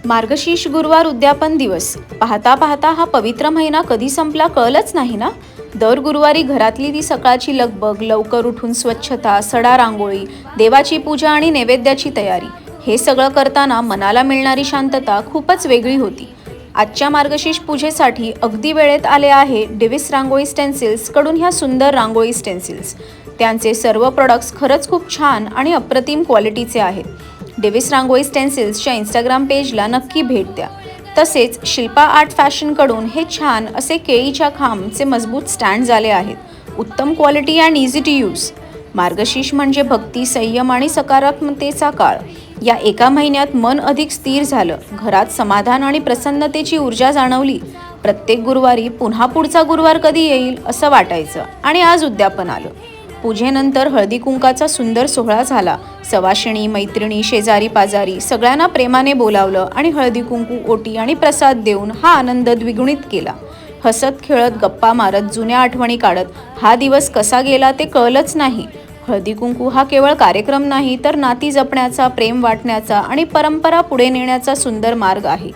मार्गशीर्ष गुरुवार उद्यापन दिवस पाहता पाहता हा पवित्र महिना कधी संपला कळलंच नाही ना। दर गुरुवारी घरातली ती सकाळची लगबग, लवकर उठून स्वच्छता, सडा रांगोळी, देवाची पूजा आणि नैवेद्याची तयारी, हे सगळं करताना मनाला मिळणारी शांतता खूपच वेगळी होती। आजच्या मार्गशीर्ष पूजेसाठी अगदी वेळेत आले आहे डेव्हिस रांगोळी स्टेन्सिल्स कडून ह्या सुंदर रांगोळी स्टेन्सिल्स। त्यांचे सर्व प्रोडक्ट्स खरंच खूप छान आणि अप्रतिम क्वालिटीचे आहेत। डेव्हिस रांगोळी स्टेन्सिल्सच्या इंस्टाग्राम पेजला नक्की भेट द्या। तसेच शिल्पा आर्ट फॅशनकडून हे छान असे केळीच्या खांबचे मजबूत स्टँड आले आहेत। उत्तम quality and easy to use. Margashirsha म्हणजे भक्ती, संयम आणि सकारात्मकतेचा काळ। या एका महिन्यात मन अधिक स्थिर झालं, घरात समाधान आणि प्रसन्नतेची ऊर्जा जाणवली। प्रत्येक गुरुवारी पुन्हा पुढचा गुरुवार कधी येईल असं वाटायचं आणि आज उद्यापन आलं। पूजेनंतर हळदी कुंकाचा सुंदर सोहळा झाला। सवाशिणी, मैत्रिणी, शेजारी पाजारी सगळ्यांना प्रेमाने बोलावलं आणि हळदी कुंकू, ओटी आणि प्रसाद देऊन हा आनंद द्विगुणित केला। हसत खेळत, गप्पा मारत, जुन्या आठवणी काढत हा दिवस कसा गेला ते कळलंच नाही। हळदी कुंकू हा केवळ कार्यक्रम नाही, तर नाती जपण्याचा, प्रेम वाटण्याचा आणि परंपरा पुढे नेण्याचा सुंदर मार्ग आहे।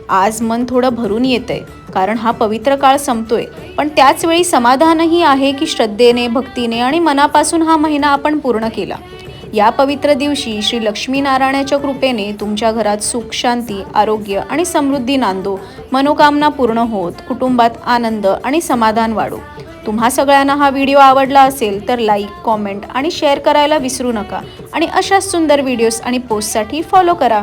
आज मन थोडं भरून येतंय, कारण हा पवित्र काळ संपतोय, पण त्याच वेळी समाधानही आहे की श्रद्धेने, भक्तीने आणि मनापासून हा महिना आपण पूर्ण केला। या पवित्र दिवशी श्री लक्ष्मीनारायणाच्या कृपेने तुमच्या घरात सुख, शांती, आरोग्य आणि समृद्धी नांदो, मनोकामना पूर्ण होत, कुटुंबात आनंद आणि समाधान वाढो। तुम्हा सगळ्यांना हा व्हिडिओ आवडला असेल तर लाईक, कॉमेंट आणि शेअर करायला विसरू नका आणि अशाच सुंदर व्हिडिओज आणि पोस्टसाठी फॉलो करा।